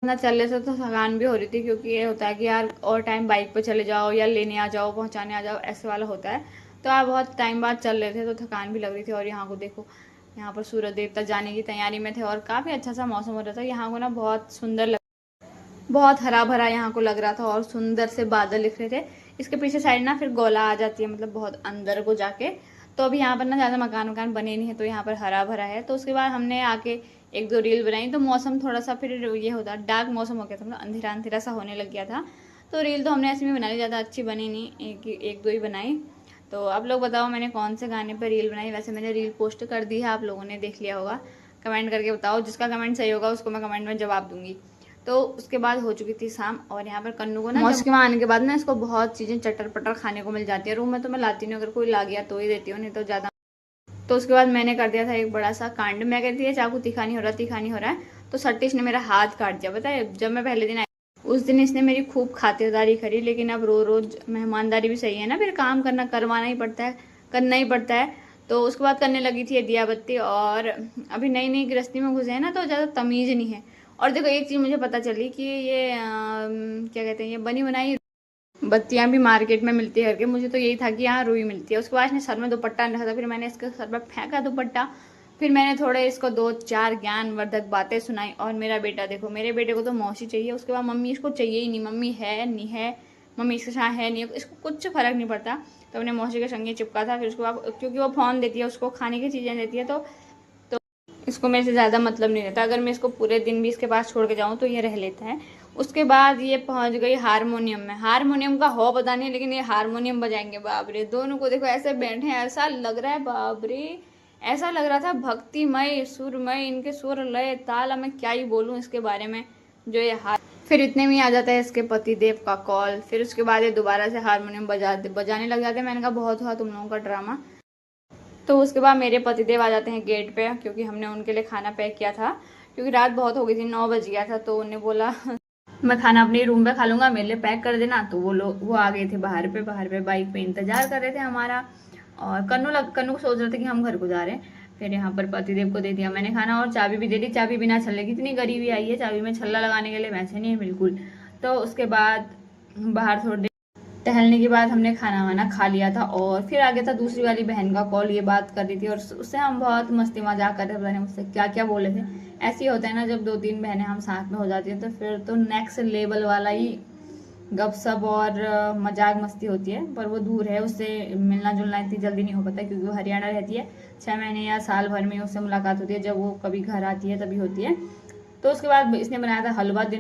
ना चलने से तो थकान भी हो रही थी, क्योंकि ये होता है कि यार और टाइम बाइक पे चले जाओ या लेने आ जाओ, पहुंचाने आ जाओ, ऐसे वाला होता है। तो आप बहुत टाइम बाद चल रहे थे तो थकान भी लग रही थी। और यहाँ को देखो, यहाँ पर सूरज देवता जाने की तैयारी में थे और काफ़ी अच्छा सा मौसम हो रहा था। यहाँ को ना बहुत सुंदर बहुत हरा भरा यहाँ को लग रहा था और सुंदर से बादल दिख रहे थे। इसके पीछे साइड ना फिर गोला आ जाती है, मतलब बहुत अंदर को जाके। तो अभी यहाँ पर ना ज़्यादा मकान वकान बने नहीं है, तो यहाँ पर हरा भरा है। तो उसके बाद हमने आके एक दो रील बनाई, तो मौसम थोड़ा सा फिर ये होता डार्क मौसम हो गया था, मतलब अंधेरा अंधेरा सा होने लग गया था। तो रील तो हमने ऐसे में बना ली, ज़्यादा अच्छी बनी नहीं, एक दो ही बनाई। तो आप लोग बताओ मैंने कौन से गाने पर रील बनाई। वैसे मैंने रील पोस्ट कर दी है, आप लोगों ने देख लिया होगा। कमेंट करके बताओ, जिसका कमेंट सही होगा उसको मैं कमेंट में जवाब दूंगी। तो उसके बाद हो चुकी थी शाम, और यहाँ पर कन्नू को ना मौसम में आने के बाद ना इसको बहुत चीज़ें चटर पटर खाने को मिल जाती है। रूम में तो मैं लाती नहीं, अगर कोई ला गया तो ही देती हूँ, नहीं तो ज़्यादा। तो उसके बाद मैंने कर दिया था एक बड़ा सा कांड। मैं कहती है चाकू तीखा नहीं हो रहा, तीखा नहीं हो रहा है। तो सतीश ने मेरा हाथ काट दिया, पता है। जब मैं पहले दिन आई उस दिन इसने मेरी खूब खातिरदारी करी, लेकिन अब रोज रोज मेहमानदारी भी सही है ना, फिर काम करना करवाना ही पड़ता है, करना ही पड़ता है। तो उसके बाद करने लगी थी दिया बत्ती। और अभी नई नई गृहस्थी में घुसे हैं ना, तो ज़्यादा तमीज़ नहीं है। और देखो एक चीज़ मुझे पता चली कि ये क्या कहते हैं, ये बनी बनाई बत्तियां भी मार्केट में मिलती है करके। मुझे तो यही था कि यहाँ रुई मिलती है। उसके बाद इसने सर में दुपट्टा रखा था, फिर मैंने इसके सर पर फेंका दुपट्टा। फिर मैंने थोड़े इसको दो चार ज्ञानवर्धक बातें सुनाई। और मेरा बेटा देखो, मेरे बेटे को तो मौसी चाहिए, उसके बाद मम्मी इसको चाहिए ही नहीं। मम्मी है नहीं है, मम्मी इसके साथ है नहीं है, इसको कुछ फर्क नहीं पड़ता। तो अपने मौसी के संगे चिपका था। फिर उसके बाद क्योंकि वो फ़ोन देती है, उसको खाने की चीज़ें देती है, तो इसको मेरे से ज़्यादा मतलब नहीं रहता। अगर मैं इसको पूरे दिन भी इसके पास छोड़ के जाऊँ तो ये रह लेता है। उसके बाद ये पहुंच गई हारमोनियम में। हारमोनियम का हो पता नहीं, लेकिन ये हारमोनियम बजाएंगे। बाप रे, दोनों को देखो ऐसे बैठे हैं, ऐसा लग रहा है, बाप रे, ऐसा लग रहा था भक्तिमय सुरमय, इनके सुर लय ताल, मैं क्या ही बोलूँ इसके बारे में। जो ये हार फिर इतने में आ जाता है इसके पतिदेव का कॉल। फिर उसके बाद ये दोबारा से हारमोनियम बजाने लग जाते हैं। मैंने कहा बहुत हुआ तुम लोगों का ड्रामा। तो उसके बाद मेरे पतिदेव आ जाते हैं गेट पे, क्योंकि हमने उनके लिए खाना पैक किया था। क्योंकि रात बहुत हो गई थी, 9 बज गया था। तो उन्हें बोला मैं खाना अपने रूम पे खा लूंगा, मेरे लिए पैक कर देना। तो वो आ गए थे बाहर पे बाइक पे इंतजार कर रहे थे हमारा। और कन्नू सोच रहे थे कि हम घर को जा रहे हैं। फिर यहाँ पर पतिदेव को दे दिया मैंने खाना, और चाबी भी दे दी। चाबी बिना छल्ले की, इतनी गरीबी आई है चाबी में छल्ला लगाने के लिए, वैसे नहीं है बिल्कुल। तो उसके बाद बाहर थोड़ी देर टहलने के बाद हमने खाना वाना खा लिया था। और फिर आ गया था दूसरी वाली बहन का कॉल, ये बात कर रही थी और उससे हम बहुत मस्ती मजाक कर रहे थे। पता नहीं मुझसे क्या क्या बोले थे। ऐसे ही होता है ना, जब दो तीन बहनें हम साथ में हो जाती है तो फिर तो नेक्स्ट लेवल वाला ही गपशप और मजाक मस्ती होती है। पर वो दूर है, उससे मिलना जुलना इतनी जल्दी नहीं हो पाता, क्योंकि वो हरियाणा रहती है। 6 महीने या साल भर में उससे मुलाकात होती है, जब वो कभी घर आती है तभी होती है। तो उसके बाद इसने बनाया था हलवा। दिन